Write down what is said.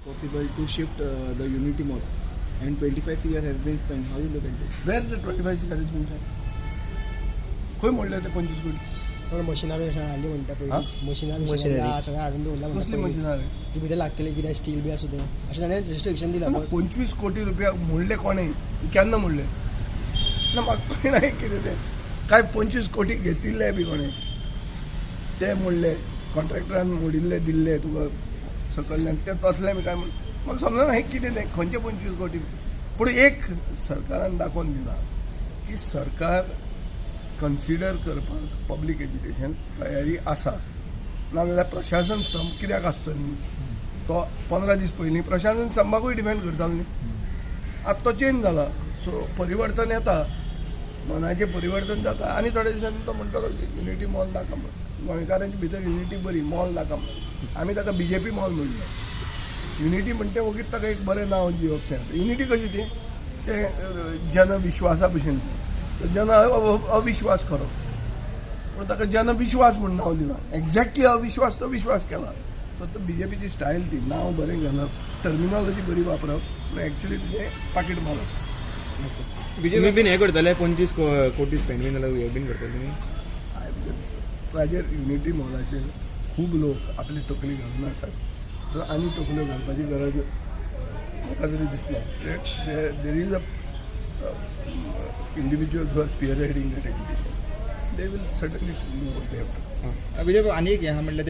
possible to shift the Unity Mall, and 25 years has been spent. How you look at this? Where the 25 years been spent? खंय मोडले ते 25 कोटी? पण मशिनां बी अशें हाडली म्हणटा पयलींच मशिनां सगळें हाडून दवरला कसली मशिनां हाडली? ती भितर लागतले कितें स्टील बी आसूं तें अशें ताणें रजिस्ट्रेशन दिलां. 25 कोटी रुपया मोडले कोणे? केन्ना मोडले? ना म्हाका कळना कितें तें. काय 25 कोटी घेतिल्ले बी कोणे? ते मोडले कॉन्ट्रॅक्टरान मोडिल्ले दिल्ले तुका सकयल्यान ते तसले बी काय म्हाका समजना हे कितें तें खंयचे 25 कोटी. पूण एक सरकारान दाखोवन दिला की सरकार कन्सिडर करपाक पब्लीक एज्युकेशन तयारी आसा. नाजाल्यार प्रशासन स्तंभ कित्याक आसता न्ही तो 15 दीस पयलीं प्रशासन स्तंभाकूय डिफेंड करतालो न्ही. आतां तो चेंज जाला सो परिवर्तन येता मनाचें परिवर्तन जाता आनी थोड्या दिसांनी तो म्हणटलो युनिटी मॉल नाका म्हणून. गोंयकारांची भितर युनिटी बरी मॉल नाका म्हणून आमी ताका BJP मॉल म्हणलें. युनिटी म्हणटा वगीच ताका एक बरें नांव दिवप शें. युनिटी कशी ती ते जनविश्वासा भशेन जन अविश्वास खरो पूण ताका जनविश्वास म्हणून नांव दिलां. एक्झॅक्टली अविश्वास तो विश्वास केला. फक्त BJPची स्टायल ती नांव बरें घालप टर्मिनॉलॉजी बरी वापरप पूण एक्चुली तुजें पाकीट मारप. तुम्ही बीन हे करतले 25 कोटी स्पेंड बीन जाल्यार हे बीन करतले तुमी. ताजेर युनिटी मॉलाचेर खूब लोक आपली तकली घालून आसात. तर आनी तकल्यो घालपाची गरज म्हाका तरी दिसना. There is a individuals who are spearheading that education. They will certainly know what they have to do. विजय आनी एक हे म्हणल्यार